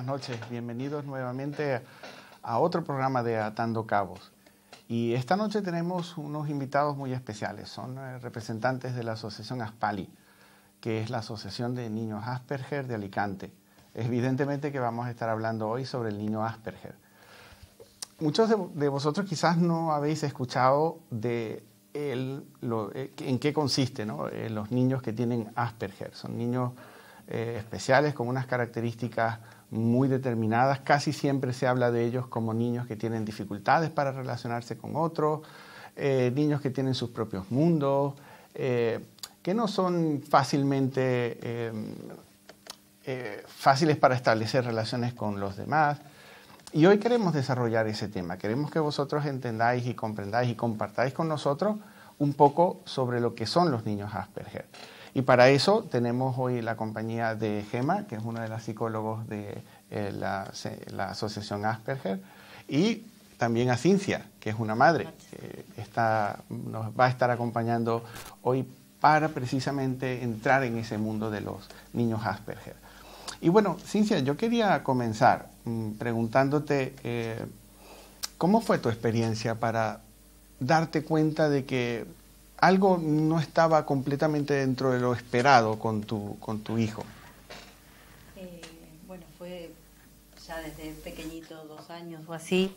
noches. Bienvenidos nuevamente a otro programa de Atando Cabos. Y esta noche tenemos unos invitados muy especiales. Son representantes de la Asociación Aspali, que es la Asociación de Niños Asperger de Alicante. Evidentemente que vamos a estar hablando hoy sobre el niño Asperger. Muchos de vosotros quizás no habéis escuchado de en qué consiste, ¿no? Los niños que tienen Asperger. Son niños especiales con unas características muy determinadas. Casi siempre se habla de ellos como niños que tienen dificultades para relacionarse con otros, niños que tienen sus propios mundos, que no son fáciles para establecer relaciones con los demás. Y hoy queremos desarrollar ese tema. Queremos que vosotros entendáis y comprendáis y compartáis con nosotros un poco sobre lo que son los niños Asperger. Y para eso tenemos hoy la compañía de Gema, que es una de las psicólogos de la Asociación Asperger, y también a Cincia, que es una madre, que nos va a estar acompañando hoy para precisamente entrar en ese mundo de los niños Asperger. Y bueno, Cincia, yo quería comenzar preguntándote ¿cómo fue tu experiencia para darte cuenta de que algo no estaba completamente dentro de lo esperado con tu hijo? Bueno, fue ya desde pequeñito, 2 años o así.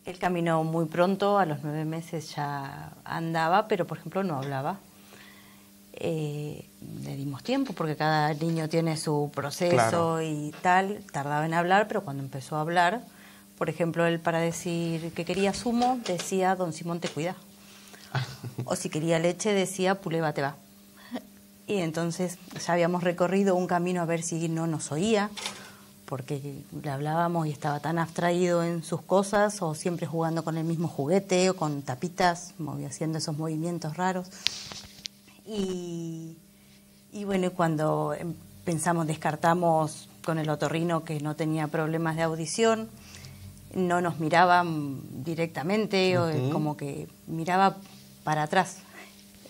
Él caminó muy pronto, a los 9 meses ya andaba, pero por ejemplo no hablaba. Le dimos tiempo porque cada niño tiene su proceso, claro, y tal, tardaba en hablar, pero cuando empezó a hablar, por ejemplo, él para decir que quería zumo decía Don Simón te cuida, o si quería leche decía Puleva te va. Y entonces ya habíamos recorrido un camino a ver si no nos oía, porque le hablábamos y estaba tan abstraído en sus cosas, o siempre jugando con el mismo juguete o con tapitas, haciendo esos movimientos raros. Y bueno, cuando descartamos con el otorrino que no tenía problemas de audición, no nos miraba directamente, o como que miraba para atrás.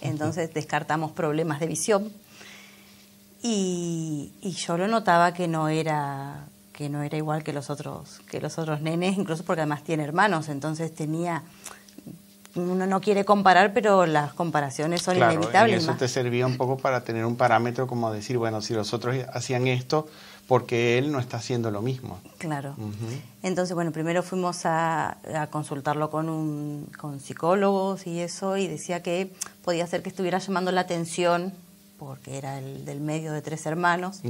Entonces descartamos problemas de visión. Y yo lo notaba que no era igual que los otros nenes, incluso porque además tiene hermanos, entonces uno no quiere comparar, pero las comparaciones son inevitables. Y eso te servía un poco para tener un parámetro, como decir, bueno, si los otros hacían esto, porque él no está haciendo lo mismo. Claro. Entonces, bueno, primero fuimos a consultarlo con psicólogos y eso, y decía que podía ser que estuviera llamando la atención, porque era el del medio de 3 hermanos.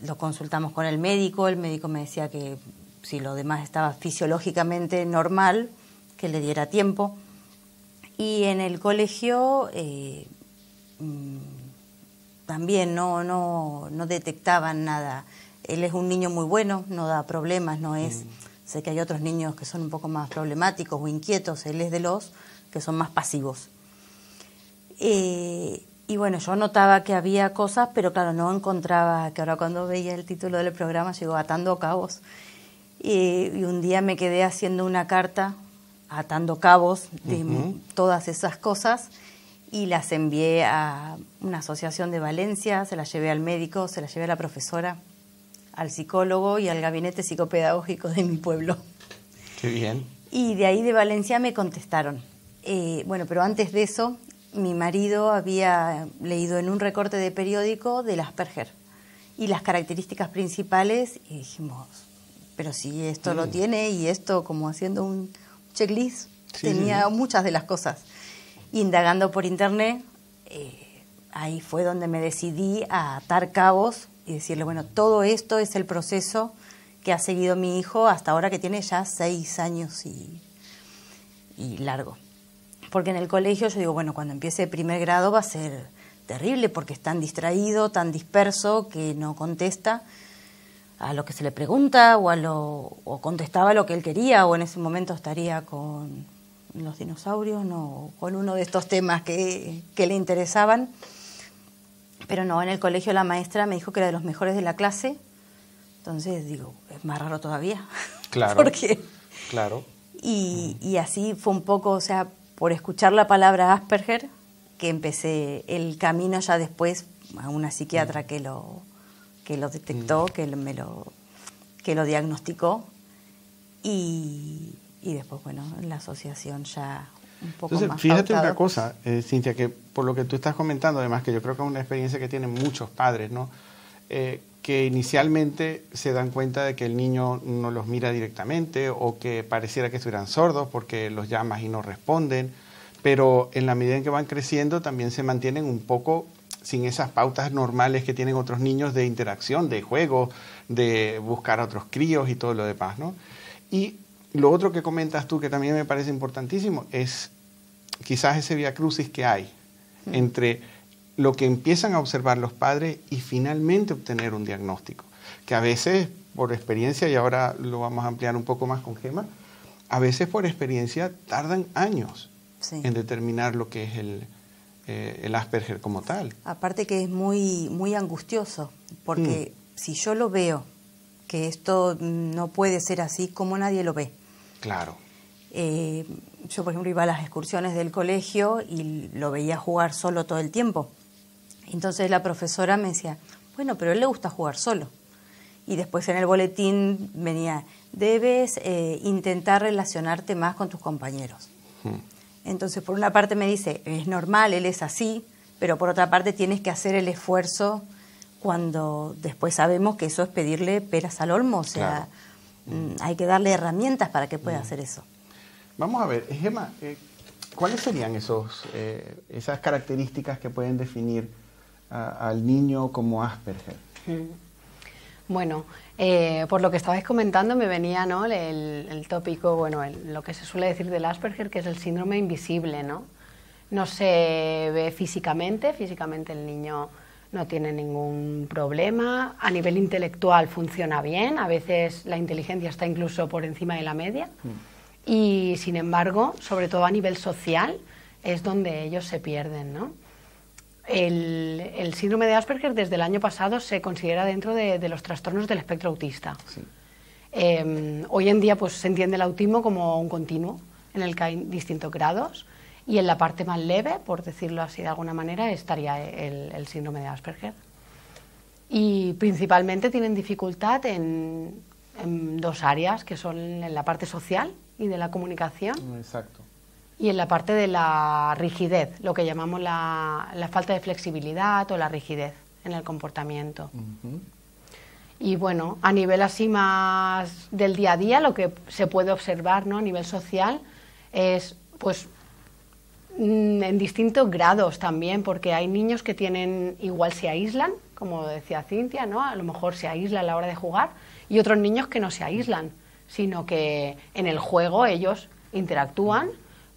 Lo consultamos con el médico me decía que si lo demás estaba fisiológicamente normal, que le diera tiempo. Y en el colegio también no detectaban nada. Él es un niño muy bueno, no da problemas, no es... Sé que hay otros niños que son un poco más problemáticos o inquietos, él es de los que son más pasivos. Y bueno, yo notaba que había cosas, pero claro, no encontraba, que ahora cuando veía el título del programa, llegó Atando Cabos. Y un día me quedé haciendo una carta, atando cabos de todas esas cosas, y las envié a una asociación de Valencia, se las llevé al médico, se las llevé a la profesora, al psicólogo y al gabinete psicopedagógico de mi pueblo. Qué bien. Y de ahí de Valencia me contestaron. Bueno, pero antes de eso, mi marido había leído en un recorte de periódico del Asperger y las características principales, y dijimos... pero si esto lo tiene, y esto como haciendo un checklist, tenía muchas de las cosas. Indagando por internet, ahí fue donde me decidí a atar cabos y decirle, bueno, todo esto es el proceso que ha seguido mi hijo hasta ahora, que tiene ya 6 años y largo. Porque en el colegio yo digo, bueno, cuando empiece el 1er grado va a ser terrible, porque es tan distraído, tan disperso, que no contesta a lo que se le pregunta, o contestaba lo que él quería, o en ese momento estaría con los dinosaurios, no, con uno de estos temas que le interesaban. Pero no, en el colegio la maestra me dijo que era de los mejores de la clase. Entonces digo, es más raro todavía. Claro. Porque, claro. Y así fue un poco, o sea, por escuchar la palabra Asperger, que empecé el camino ya después a una psiquiatra que que lo detectó, que lo diagnosticó, y después, bueno, la asociación ya un poco Entonces, más fíjate pautado. una cosa, Cintia, que por lo que tú estás comentando, además que yo creo que es una experiencia que tienen muchos padres, ¿no? Que inicialmente se dan cuenta de que el niño no los mira directamente o que pareciera que estuvieran sordos porque los llamas y no responden, pero en la medida en que van creciendo también se mantienen un poco sin esas pautas normales que tienen otros niños de interacción, de juego, de buscar a otros críos y todo lo demás, ¿no? Y lo otro que comentas tú, que también me parece importantísimo, es quizás ese vía crucis que hay entre lo que empiezan a observar los padres y finalmente obtener un diagnóstico, que a veces por experiencia, y ahora lo vamos a ampliar un poco más con Gemma, a veces por experiencia tardan años en determinar lo que es el Asperger como tal. Aparte que es muy angustioso, porque si yo lo veo, que esto no puede ser así, como nadie lo ve. Claro. Yo, por ejemplo, iba a las excursiones del colegio y lo veía jugar solo todo el tiempo. Entonces la profesora me decía, bueno, pero a él le gusta jugar solo. Y después en el boletín venía, debes intentar relacionarte más con tus compañeros. Entonces, por una parte me dice, es normal, él es así, pero por otra parte tienes que hacer el esfuerzo cuando después sabemos que eso es pedirle peras al olmo, o sea, hay que darle herramientas para que pueda hacer eso. Vamos a ver, Gemma, ¿cuáles serían esas características que pueden definir al niño como Asperger? Bueno, por lo que estabais comentando me venía, ¿no?, el tópico, bueno, lo que se suele decir del Asperger, que es el síndrome invisible, ¿no? No se ve físicamente el niño no tiene ningún problema, a nivel intelectual funciona bien, a veces la inteligencia está incluso por encima de la media, y sin embargo, sobre todo a nivel social, es donde ellos se pierden, ¿no? El síndrome de Asperger desde el año pasado se considera dentro de los trastornos del espectro autista. Sí. Hoy en día pues, se entiende el autismo como un continuo en el que hay distintos grados, y en la parte más leve, por decirlo así de alguna manera, estaría el síndrome de Asperger. Y principalmente tienen dificultad en dos áreas, que son en la parte social y de la comunicación. Exacto. Y en la parte de la rigidez, lo que llamamos la falta de flexibilidad o la rigidez en el comportamiento. Y bueno, a nivel así más del día a día, lo que se puede observar, ¿no?, a nivel social es, pues, en distintos grados también, porque hay niños que tienen, igual se aíslan, como decía Cintia, ¿no?, a lo mejor se aíslan a la hora de jugar, y otros niños que no se aíslan, sino que en el juego ellos interactúan,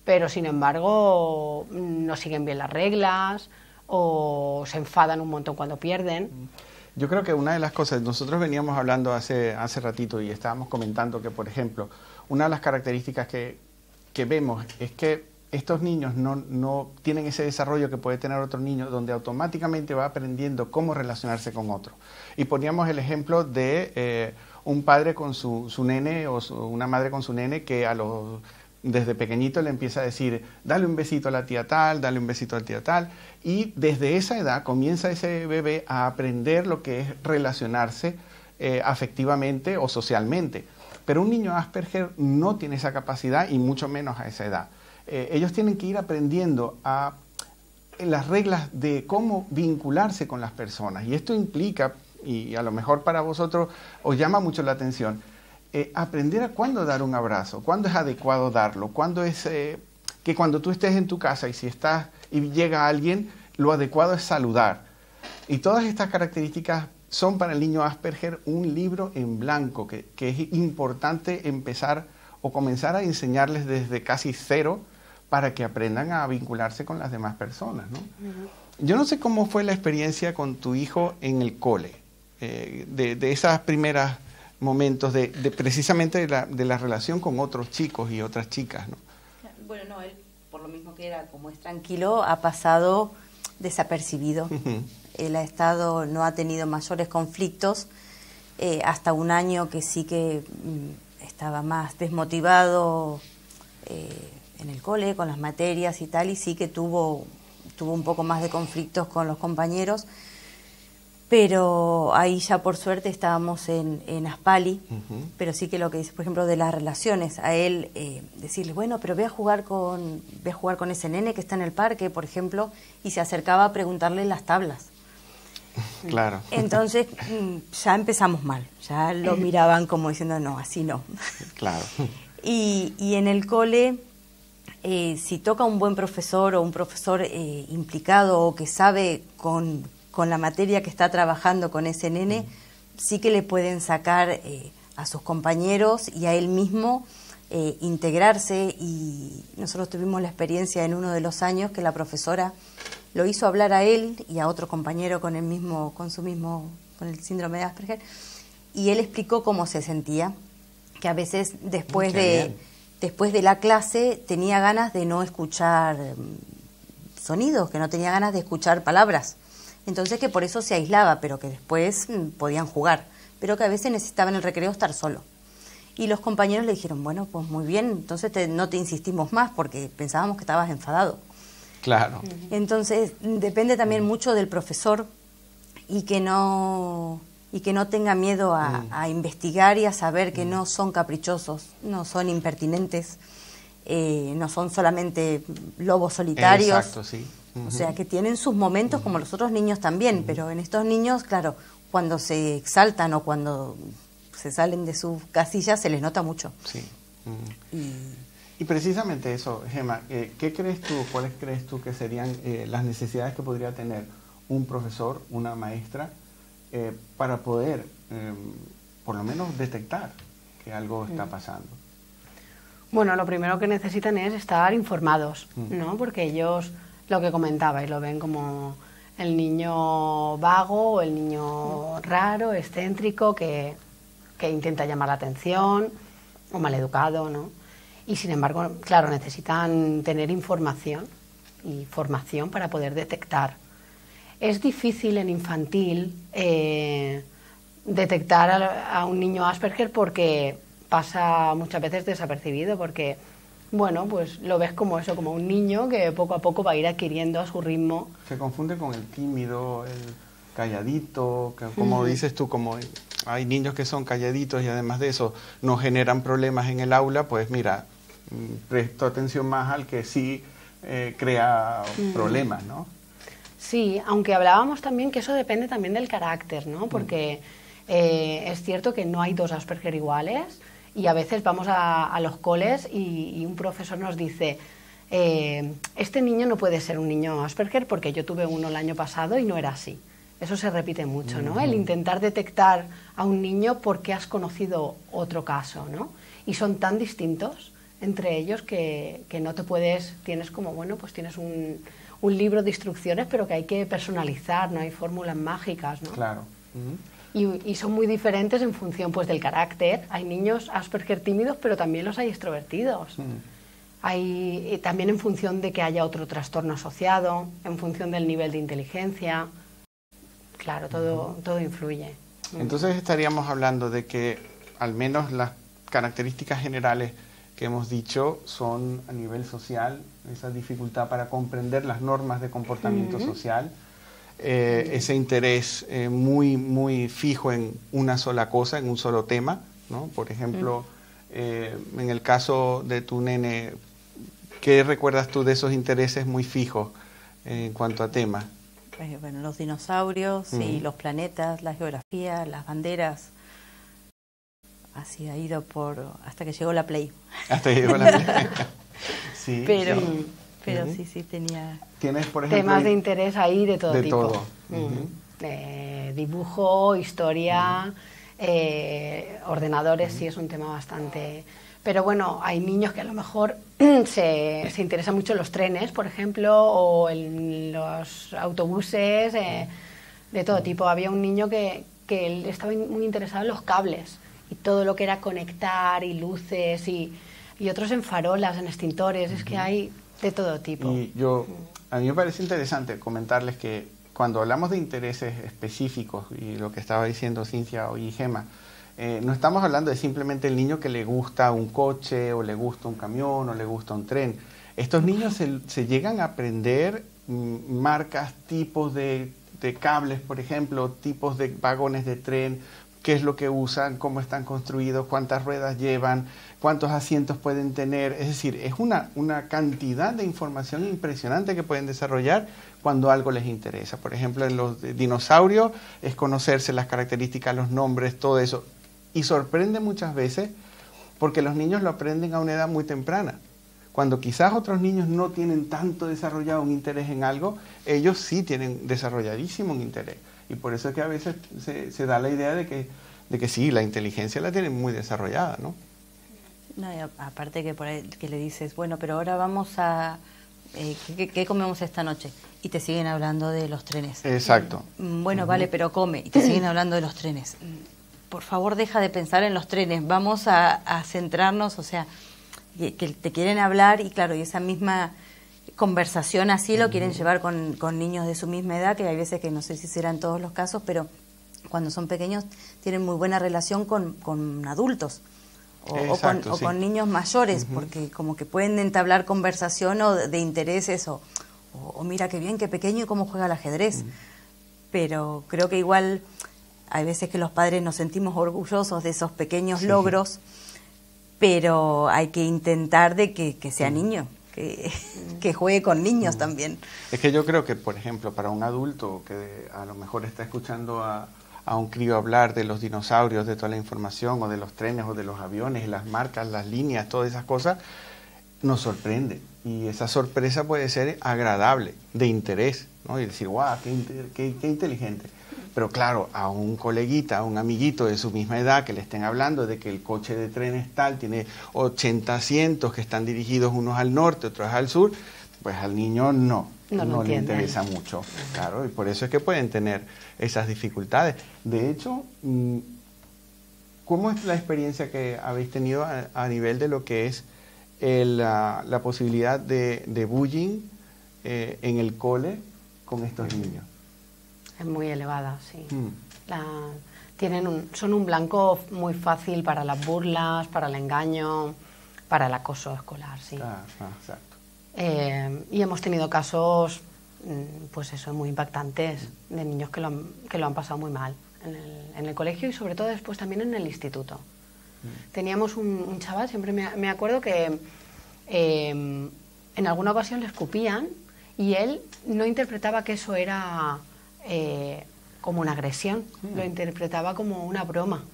pero sin embargo no siguen bien las reglas o se enfadan un montón cuando pierden. Yo creo que una de las cosas, nosotros veníamos hablando hace ratito y estábamos comentando que, por ejemplo, una de las características que vemos es que estos niños no tienen ese desarrollo que puede tener otro niño, donde automáticamente va aprendiendo cómo relacionarse con otro. Y poníamos el ejemplo de un padre con su nene o una madre con su nene que desde pequeñito le empieza a decir, dale un besito a la tía tal, dale un besito a la tía tal, y desde esa edad comienza ese bebé a aprender lo que es relacionarse afectivamente o socialmente. Pero un niño Asperger no tiene esa capacidad y mucho menos a esa edad. Ellos tienen que ir aprendiendo las reglas de cómo vincularse con las personas, y esto implica, y a lo mejor para vosotros os llama mucho la atención, aprender a cuándo dar un abrazo, cuándo es adecuado darlo, cuándo es que cuando tú estés en tu casa y si estás y llega alguien, lo adecuado es saludar. Y todas estas características son para el niño Asperger un libro en blanco que es importante empezar o comenzar a enseñarles desde casi cero para que aprendan a vincularse con las demás personas, ¿no? Yo no sé cómo fue la experiencia con tu hijo en el cole, de esas primeras momentos precisamente de la relación con otros chicos y otras chicas, ¿no? Bueno, no, él, por lo mismo que era, como es tranquilo, ha pasado desapercibido. Él no ha tenido mayores conflictos, hasta un año que sí que estaba más desmotivado en el cole, con las materias y tal, y sí que tuvo un poco más de conflictos con los compañeros, pero ahí ya por suerte estábamos en Aspali, pero sí que lo que dice, por ejemplo, de las relaciones, a él decirle, bueno, pero ve a jugar con ese nene que está en el parque, por ejemplo, y se acercaba a preguntarle las tablas. Claro. Entonces ya empezamos mal, ya lo miraban como diciendo, no, así no. Claro. Y en el cole, si toca un buen profesor o un profesor implicado o que sabe con la materia que está trabajando con ese nene, sí que le pueden sacar a sus compañeros y a él mismo integrarse. Y nosotros tuvimos la experiencia en uno de los años que la profesora lo hizo hablar a él y a otro compañero con el síndrome de Asperger, y él explicó cómo se sentía, que a veces después de la clase tenía ganas de no escuchar sonidos, que no tenía ganas de escuchar palabras. Entonces que por eso se aislaba, pero que después podían jugar, pero que a veces necesitaba en el recreo estar solo. Y los compañeros le dijeron, bueno, pues muy bien, entonces no te insistimos más porque pensábamos que estabas enfadado. Claro. Entonces depende también mucho del profesor y que no tenga miedo a investigar y a saber que no son caprichosos, no son impertinentes, no son solamente lobos solitarios. Exacto, sí. O sea, que tienen sus momentos como los otros niños también, pero en estos niños, claro, cuando se exaltan o cuando se salen de sus casillas se les nota mucho. Sí. Y precisamente eso, Gemma, ¿qué crees tú, cuáles crees tú que serían las necesidades que podría tener un profesor, una maestra, para poder, por lo menos, detectar que algo está pasando? Bueno, lo primero que necesitan es estar informados, ¿no? Porque ellos, lo que comentabais, lo ven como el niño vago o el niño raro, excéntrico, que intenta llamar la atención, o maleducado, ¿no? Y sin embargo, claro, necesitan tener información y formación para poder detectar. Es difícil en infantil detectar a un niño Asperger porque pasa muchas veces desapercibido, porque, bueno, pues lo ves como eso, como un niño que poco a poco va a ir adquiriendo a su ritmo. Se confunde con el tímido, el calladito, que, como dices tú, como hay niños que son calladitos y además de eso no generan problemas en el aula, pues mira, presto atención más al que sí crea problemas, ¿no? Sí, aunque hablábamos también que eso depende también del carácter, ¿no? Porque es cierto que no hay dos Asperger iguales y a veces vamos a los coles y un profesor nos dice este niño no puede ser un niño Asperger porque yo tuve uno el año pasado y no era así. Eso se repite mucho, ¿no? El intentar detectar a un niño porque has conocido otro caso, ¿no? Y son tan distintos entre ellos que no te puedes, tienes como, bueno, pues tienes un libro de instrucciones, pero que hay que personalizar, no hay fórmulas mágicas, ¿no? Claro. Y son muy diferentes en función, pues, del carácter. Hay niños Asperger tímidos, pero también los hay extrovertidos. Hay también en función de que haya otro trastorno asociado, en función del nivel de inteligencia. Claro, todo influye. Entonces estaríamos hablando de que al menos las características generales que hemos dicho son a nivel social, esa dificultad para comprender las normas de comportamiento social, ese interés muy fijo en una sola cosa, en un solo tema, ¿no? Por ejemplo, en el caso de tu nene, ¿qué recuerdas tú de esos intereses muy fijos en cuanto a temas? Bueno, los dinosaurios y los planetas, la geografía, las banderas. Así ha ido hasta que llegó la Play. Hasta que llegó la Play. Sí, pero sí. sí tenía. ¿Tienes, por ejemplo, temas de interés ahí de todo tipo? Todo. Dibujo, historia, ordenadores, sí es un tema bastante. Pero bueno, hay niños que a lo mejor se interesan mucho en los trenes, por ejemplo, o en los autobuses, de todo tipo. Había un niño que él estaba muy interesado en los cables y todo lo que era conectar y luces y otros en farolas, en extintores, es que hay de todo tipo. Y a mí me parece interesante comentarles que cuando hablamos de intereses específicos, y lo que estaba diciendo Cintia y Gemma, no estamos hablando de simplemente el niño que le gusta un coche o le gusta un camión o le gusta un tren. Estos niños se llegan a aprender marcas, tipos de de cables, por ejemplo, tipos de vagones de tren, qué es lo que usan, cómo están construidos, cuántas ruedas llevan, cuántos asientos pueden tener. Es decir, es una cantidad de información impresionante que pueden desarrollar cuando algo les interesa. Por ejemplo, en los dinosaurios es conocerse las características, los nombres, todo eso. Y sorprende muchas veces porque los niños lo aprenden a una edad muy temprana. Cuando quizás otros niños no tienen tanto desarrollado un interés en algo, ellos sí tienen desarrolladísimo un interés. Y por eso es que a veces se da la idea de que sí, la inteligencia la tienen muy desarrollada, ¿no? No, y aparte que por ahí que le dices, bueno, pero ahora vamos a... ¿qué comemos esta noche? Y te siguen hablando de los trenes. Exacto. Bueno, vale, pero come. Y te siguen hablando de los trenes. Por favor, deja de pensar en los trenes. Vamos a centrarnos, o sea, que te quieren hablar y claro, y esa misma conversación así lo quieren llevar con niños de su misma edad, que hay veces que no sé si serán todos los casos, pero cuando son pequeños tienen muy buena relación con adultos. O con niños mayores, porque como que pueden entablar conversación o de intereses, o mira qué bien, qué pequeño y cómo juega al ajedrez. Pero creo que igual hay veces que los padres nos sentimos orgullosos de esos pequeños logros, pero hay que intentar de que sea niño, que juegue con niños también. Es que yo creo que, por ejemplo, para un adulto que a lo mejor está escuchando a un crío hablar de los dinosaurios, de toda la información, o de los trenes, o de los aviones, las marcas, las líneas, todas esas cosas, nos sorprende. Y esa sorpresa puede ser agradable, de interés, ¿no? Y decir, guau, qué inteligente. Pero claro, a un coleguita, a un amiguito de su misma edad que le estén hablando de que el coche de trenes tal tiene 80 asientos que están dirigidos unos al norte, otros al sur, pues al niño no le interesa mucho, claro, y por eso es que pueden tener esas dificultades. De hecho, ¿cómo es la experiencia que habéis tenido a nivel de lo que es la posibilidad de bullying en el cole con estos niños? Es muy elevada, sí. Son un blanco muy fácil para las burlas, para el engaño, para el acoso escolar, sí. Exacto. Y hemos tenido casos, pues eso, muy impactantes, de niños que lo han pasado muy mal en el colegio y sobre todo después también en el instituto. Teníamos un chaval, siempre me acuerdo que en alguna ocasión le escupían y él no interpretaba que eso era como una agresión, lo interpretaba como una broma,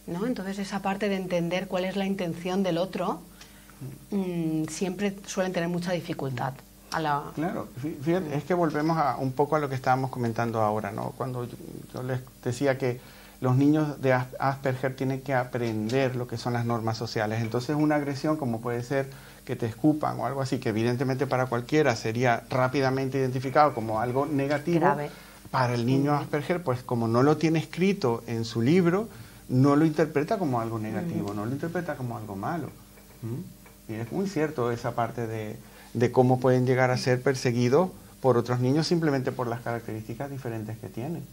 ¿no? Entonces esa parte de entender cuál es la intención del otro siempre suelen tener mucha dificultad. Claro, fíjate, es que volvemos un poco a lo que estábamos comentando ahora, ¿no? Cuando yo les decía que los niños de Asperger tienen que aprender lo que son las normas sociales. Entonces una agresión como puede ser que te escupan o algo así, que evidentemente para cualquiera sería rápidamente identificado como algo negativo, grave. Para el niño Asperger, pues como no lo tiene escrito en su libro, no lo interpreta como algo negativo, no lo interpreta como algo malo. Y es muy cierto esa parte de cómo pueden llegar a ser perseguidos por otros niños simplemente por las características diferentes que tienen.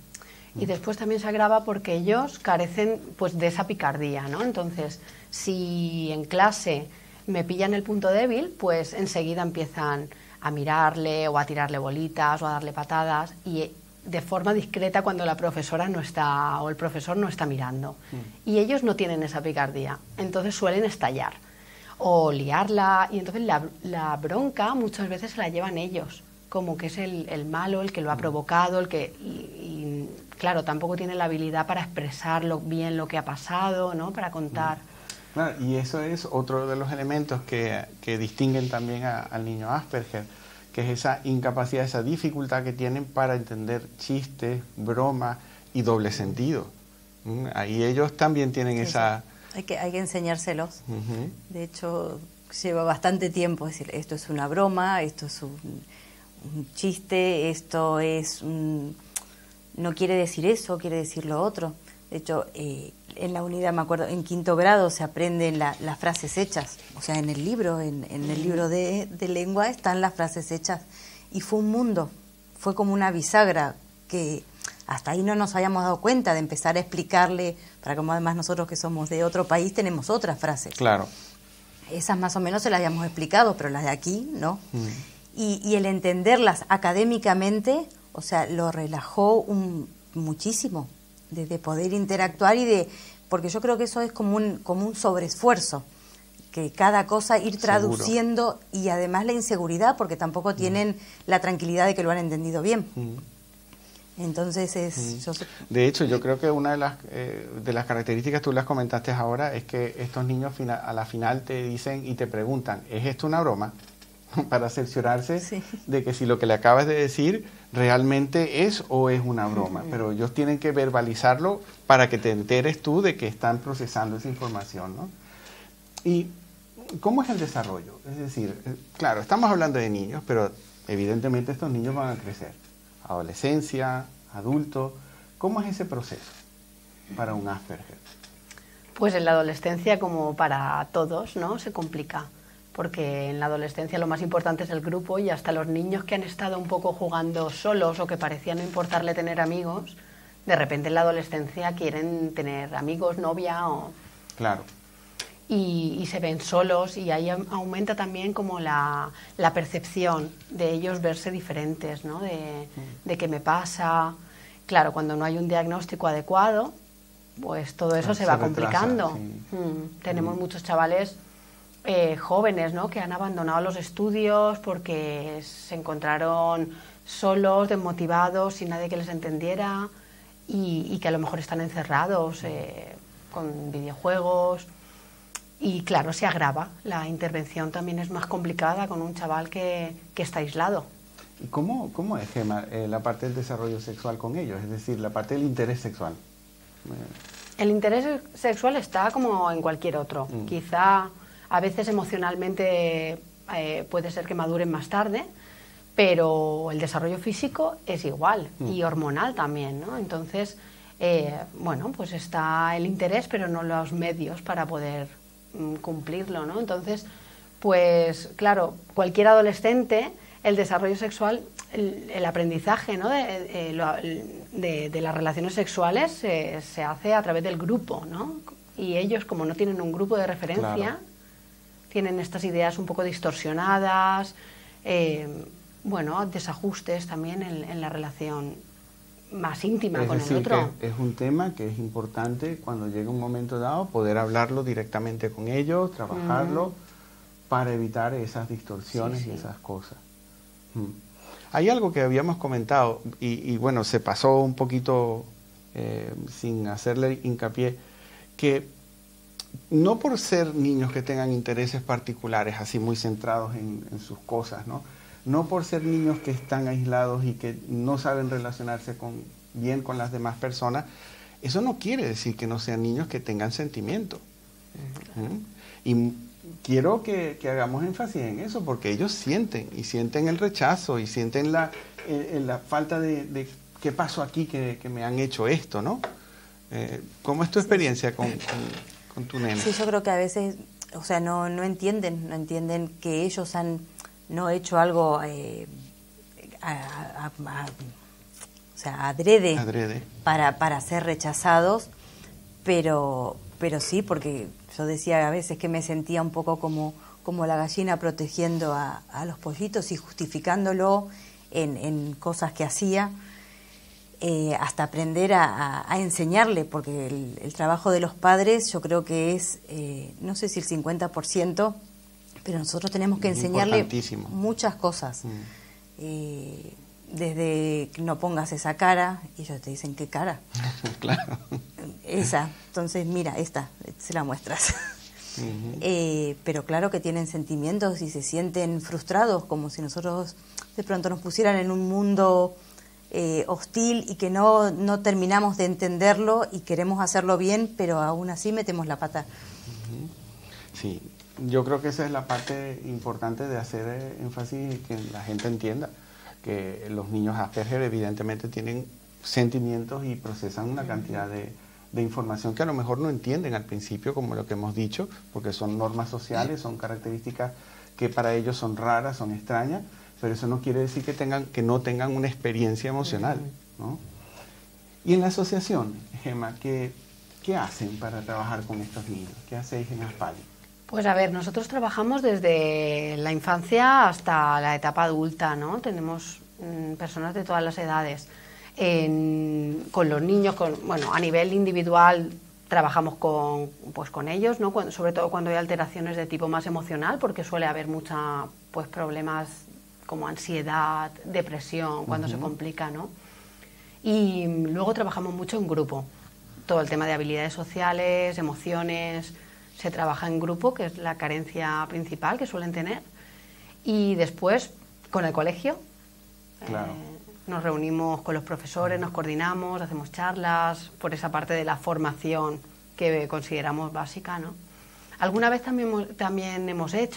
Y después también se agrava porque ellos carecen pues de esa picardía, ¿no? Entonces, si en clase me pillan el punto débil, pues enseguida empiezan a mirarle o a tirarle bolitas o a darle patadas y de forma discreta cuando la profesora no está o el profesor no está mirando. Y ellos no tienen esa picardía, entonces suelen estallar o liarla y entonces la bronca muchas veces se la llevan ellos, como que es el malo, el que lo ha provocado, el que... Y claro, tampoco tiene la habilidad para expresar bien lo que ha pasado, ¿no? Para contar. Claro, y eso es otro de los elementos que distinguen también al niño Asperger, que es esa incapacidad, esa dificultad que tienen para entender chistes, bromas y doble sentido. Ahí ellos también tienen esa... Hay que enseñárselos. De hecho, lleva bastante tiempo decir, esto es una broma, esto es un chiste, esto es no quiere decir eso, quiere decir lo otro. De hecho, en la unidad, me acuerdo, en 5º grado se aprenden las frases hechas. O sea, en el libro, en el libro de lengua están las frases hechas. Y fue un mundo, fue como una bisagra que hasta ahí no nos habíamos dado cuenta de empezar a explicarle, para como además nosotros que somos de otro país tenemos otras frases. Claro. Esas más o menos se las habíamos explicado, pero las de aquí no. Y el entenderlas académicamente, o sea, lo relajó muchísimo de poder interactuar porque yo creo que eso es como un sobreesfuerzo, que cada cosa ir traduciendo. Seguro. Y además la inseguridad, porque tampoco tienen la tranquilidad de que lo han entendido bien. Entonces De hecho, yo creo que una de las características, tú las comentaste ahora, es que estos niños a la final te dicen y te preguntan, ¿es esto una broma? Para cerciorarse de que si lo que le acabas de decir realmente es o es una broma. Pero ellos tienen que verbalizarlo para que te enteres tú de que están procesando esa información, ¿no? ¿Y cómo es el desarrollo? Es decir, claro, estamos hablando de niños, pero evidentemente estos niños van a crecer. Adolescencia, adulto. ¿Cómo es ese proceso para un Asperger? Pues en la adolescencia, como para todos, ¿no? Se complica, porque en la adolescencia lo más importante es el grupo, y hasta los niños que han estado un poco jugando solos o que parecía no importarle tener amigos, de repente en la adolescencia quieren tener amigos, novia o... Claro. Y se ven solos, y ahí aumenta también como la percepción de ellos verse diferentes, ¿no? De qué me pasa. Claro, cuando no hay un diagnóstico adecuado, pues todo eso se va complicando. Tenemos muchos chavales jóvenes, ¿no? Que han abandonado los estudios porque se encontraron solos, desmotivados, sin nadie que les entendiera, y que a lo mejor están encerrados con videojuegos. Y claro, se agrava. La intervención también es más complicada con un chaval que está aislado. ¿Y cómo es, Gemma, la parte del desarrollo sexual con ellos? Es decir, la parte del interés sexual. El interés sexual está como en cualquier otro. Quizá a veces emocionalmente puede ser que maduren más tarde, pero el desarrollo físico es igual, y hormonal también, ¿no? Entonces, bueno, pues está el interés, pero no los medios para poder cumplirlo, ¿no? Entonces, pues claro, cualquier adolescente, el desarrollo sexual, el aprendizaje, ¿no? de las relaciones sexuales se hace a través del grupo, ¿no? Y ellos, como no tienen un grupo de referencia, claro, tienen estas ideas un poco distorsionadas, bueno, desajustes también en la relación más íntima con el otro. Es un tema que es importante cuando llega un momento dado poder hablarlo directamente con ellos, trabajarlo para evitar esas distorsiones y esas cosas. Hay algo que habíamos comentado y bueno, se pasó un poquito sin hacerle hincapié, que no por ser niños que tengan intereses particulares así muy centrados en sus cosas, no por ser niños que están aislados y que no saben relacionarse bien con las demás personas, eso no quiere decir que no sean niños que tengan sentimientos. Y quiero que hagamos énfasis en eso, porque ellos sienten el rechazo y sienten la falta de qué pasó aquí que me han hecho esto, ¿no? ¿Cómo es tu experiencia con tu nena? Sí, yo creo que a veces, o sea, no entienden que ellos han no hecho algo o sea, adrede. Para ser rechazados, pero sí, porque yo decía a veces que me sentía un poco como la gallina protegiendo a los pollitos y justificándolo en cosas que hacía, hasta aprender a enseñarle, porque el trabajo de los padres yo creo que es, no sé si el 50%, pero nosotros tenemos que enseñarle muchas cosas. Desde que no pongas esa cara, y ellos te dicen, ¿qué cara? Claro. Esa, entonces mira, esta, se la muestras. Pero claro que tienen sentimientos y se sienten frustrados, como si nosotros de pronto nos pusieran en un mundo hostil y que no terminamos de entenderlo y queremos hacerlo bien, pero aún así metemos la pata. Sí. Yo creo que esa es la parte importante de hacer énfasis y que la gente entienda que los niños Asperger evidentemente tienen sentimientos y procesan una cantidad de información que a lo mejor no entienden al principio, como lo que hemos dicho, porque son normas sociales, son características que para ellos son raras, son extrañas, pero eso no quiere decir que no tengan una experiencia emocional, ¿no? Y en la asociación, Gemma, ¿qué hacen para trabajar con estos niños? ¿Qué hacéis en Aspali? Pues a ver, nosotros trabajamos desde la infancia hasta la etapa adulta, ¿no? Tenemos personas de todas las edades. Con los niños, bueno, a nivel individual trabajamos con ellos, ¿no? Sobre todo cuando hay alteraciones de tipo más emocional, porque suele haber pues problemas como ansiedad, depresión, cuando se complica, ¿no? Y luego trabajamos mucho en grupo. Todo el tema de habilidades sociales, emociones, se trabaja en grupo, que es la carencia principal que suelen tener. Y después, con el colegio, claro. Nos reunimos con los profesores, nos coordinamos, hacemos charlas por esa parte de la formación que consideramos básica, ¿no? Alguna vez también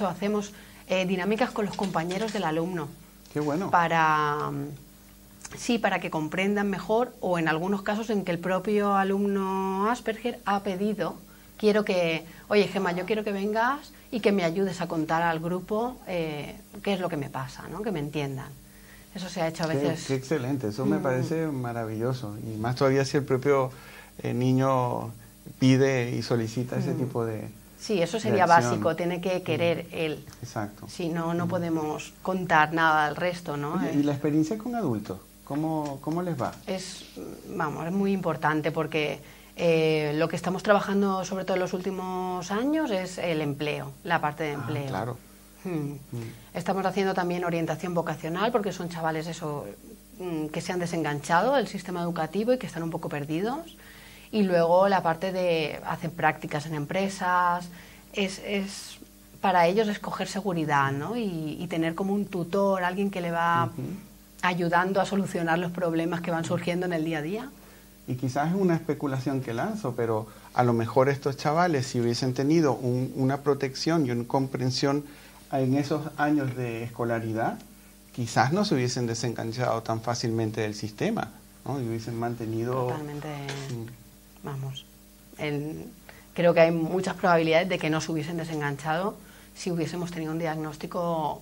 hacemos dinámicas con los compañeros del alumno. Qué bueno. Para que comprendan mejor, o en algunos casos en que el propio alumno Asperger ha pedido, oye, Gemma, yo quiero que vengas y que me ayudes a contar al grupo qué es lo que me pasa, ¿no? Que me entiendan. Eso se ha hecho a veces. Qué excelente, eso me parece maravilloso. Y más todavía si el propio niño pide y solicita ese tipo de... Sí, eso sería básico, tiene que querer él. Exacto. Si no, no podemos contar nada al resto, ¿no? Oye, ¿y la experiencia con adultos? ¿Cómo les va? Es muy importante porque lo que estamos trabajando sobre todo en los últimos años es el empleo, la parte de empleo. Claro. Estamos haciendo también orientación vocacional porque son chavales que se han desenganchado del sistema educativo y que están un poco perdidos. Y luego la parte de hacer prácticas en empresas, para ellos es coger seguridad, ¿no? Y tener como un tutor, alguien que le va ayudando a solucionar los problemas que van surgiendo en el día a día. Y quizás es una especulación que lanzo, pero a lo mejor estos chavales, si hubiesen tenido una protección y una comprensión en esos años de escolaridad, quizás no se hubiesen desenganchado tan fácilmente del sistema, ¿no? Y hubiesen mantenido... Totalmente, creo que hay muchas probabilidades de que no se hubiesen desenganchado si hubiésemos tenido un diagnóstico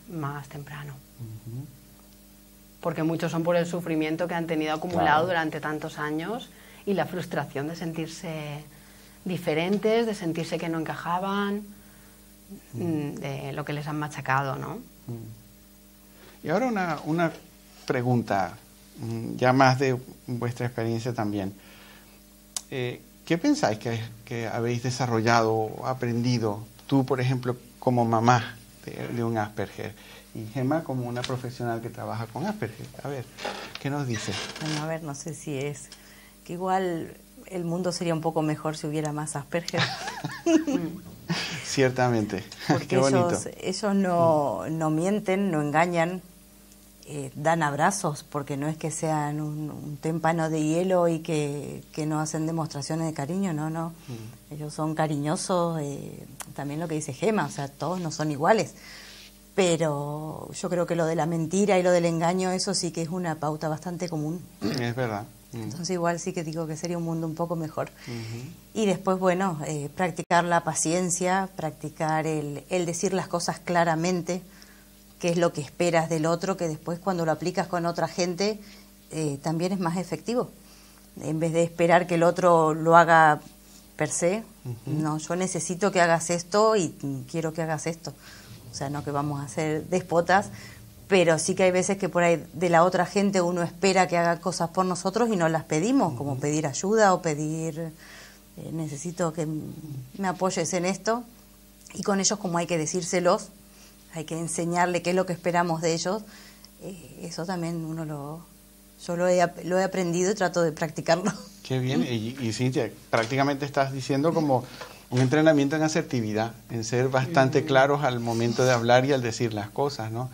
más temprano. Porque muchos son por el sufrimiento que han tenido acumulado durante tantos años y la frustración de sentirse diferentes, de sentirse que no encajaban, de lo que les han machacado, ¿no? Y ahora una pregunta, ya más de vuestra experiencia también. ¿Qué pensáis que habéis desarrollado o aprendido tú, por ejemplo, como mamá de un Asperger? Y Gemma como una profesional que trabaja con Asperger. A ver, ¿qué nos dice? Bueno, a ver, no sé si es... que igual el mundo sería un poco mejor si hubiera más Asperger. Ciertamente. Porque Qué bonito. ellos no mienten, no engañan, dan abrazos, porque no es que sean un témpano de hielo y que no hacen demostraciones de cariño, no. Ellos son cariñosos, también lo que dice Gemma, o sea, todos no son iguales. Pero yo creo que lo de la mentira y lo del engaño, eso sí que es una pauta bastante común. Es verdad. Entonces igual sí que digo que sería un mundo un poco mejor. Y después, bueno, practicar la paciencia, practicar el decir las cosas claramente, qué es lo que esperas del otro, que después cuando lo aplicas con otra gente también es más efectivo. En vez de esperar que el otro lo haga per se, no, yo necesito que hagas esto y quiero que hagas esto. O sea, no que vamos a ser déspotas, pero sí que hay veces que por ahí de la otra gente uno espera que haga cosas por nosotros y no las pedimos, como pedir ayuda o pedir, necesito que me apoyes en esto. Y con ellos, como hay que decírselos, hay que enseñarle qué es lo que esperamos de ellos, eso también yo lo he aprendido y trato de practicarlo. Qué bien, y Cintia, prácticamente estás diciendo como un entrenamiento en asertividad, en ser bastante claros al momento de hablar y al decir las cosas, ¿no?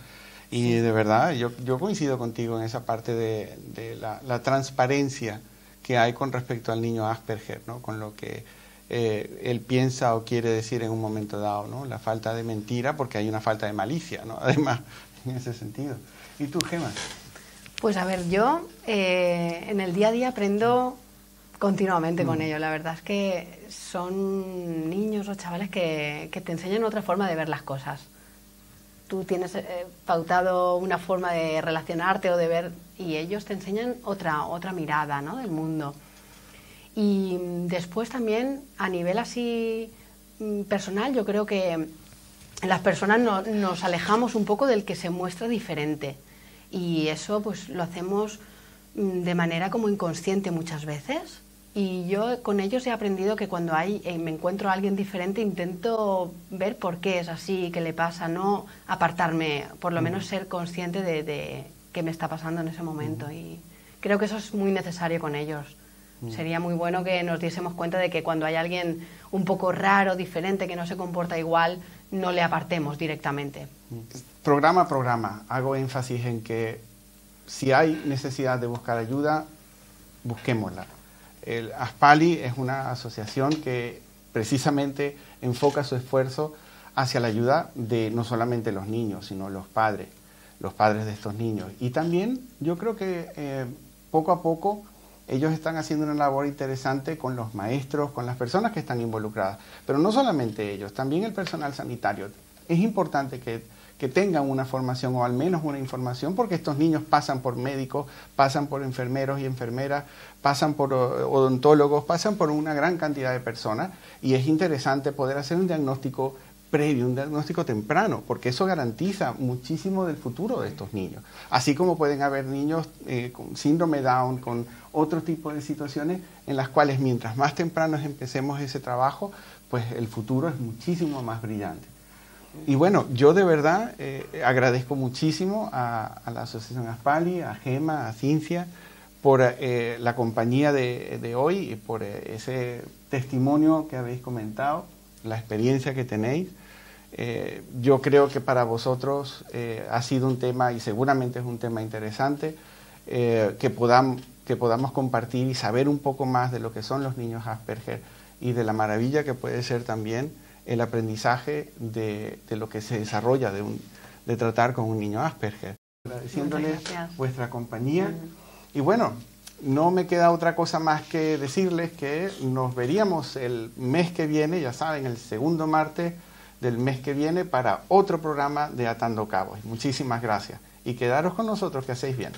Y de verdad, yo coincido contigo en esa parte de la transparencia que hay con respecto al niño Asperger, ¿no? Con lo que él piensa o quiere decir en un momento dado, ¿no? La falta de mentira, porque hay una falta de malicia, ¿no? Además, en ese sentido. ¿Y tú, Gemma? Pues a ver, yo en el día a día aprendo continuamente con ellos. La verdad es que son niños o chavales que te enseñan otra forma de ver las cosas. Tú tienes pautado una forma de relacionarte o de ver, y ellos te enseñan otra mirada, ¿no? Del mundo. Y después también, a nivel así personal, yo creo que las personas nos alejamos un poco del que se muestra diferente. y eso pues lo hacemos de manera como inconsciente muchas veces. Y yo con ellos he aprendido que cuando me encuentro a alguien diferente intento ver por qué es así, qué le pasa, no apartarme, por lo menos ser consciente de qué me está pasando en ese momento. Y creo que eso es muy necesario con ellos. Sería muy bueno que nos diésemos cuenta de que cuando hay alguien un poco raro, diferente, que no se comporta igual, no le apartemos directamente. Programa a programa hago énfasis en que si hay necesidad de buscar ayuda, busquémosla. El ASPALI es una asociación que precisamente enfoca su esfuerzo hacia la ayuda de no solamente los niños, sino los padres de estos niños. Y también yo creo que poco a poco ellos están haciendo una labor interesante con los maestros, con las personas que están involucradas. Pero no solamente ellos, también el personal sanitario. Es importante que tengan una formación o al menos una información, porque estos niños pasan por médicos, pasan por enfermeros y enfermeras, pasan por odontólogos, pasan por una gran cantidad de personas, y es interesante poder hacer un diagnóstico previo, un diagnóstico temprano, porque eso garantiza muchísimo del futuro de estos niños. Así como pueden haber niños con síndrome Down, con otro tipo de situaciones en las cuales mientras más temprano empecemos ese trabajo, pues el futuro es muchísimo más brillante. Y bueno, yo de verdad agradezco muchísimo a la Asociación ASPALI, a Gema, a Cincia, por la compañía de hoy y por ese testimonio que habéis comentado, la experiencia que tenéis. Yo creo que para vosotros ha sido un tema, y seguramente es un tema interesante, que podamos compartir y saber un poco más de lo que son los niños Asperger y de la maravilla que puede ser también el aprendizaje de lo que se desarrolla de tratar con un niño Asperger. Agradeciéndoles vuestra compañía. Y bueno, no me queda otra cosa más que decirles que nos veríamos el mes que viene, ya saben, el segundo martes del mes que viene, para otro programa de Atando Cabos. Muchísimas gracias. Y quedaros con nosotros, que hacéis bien.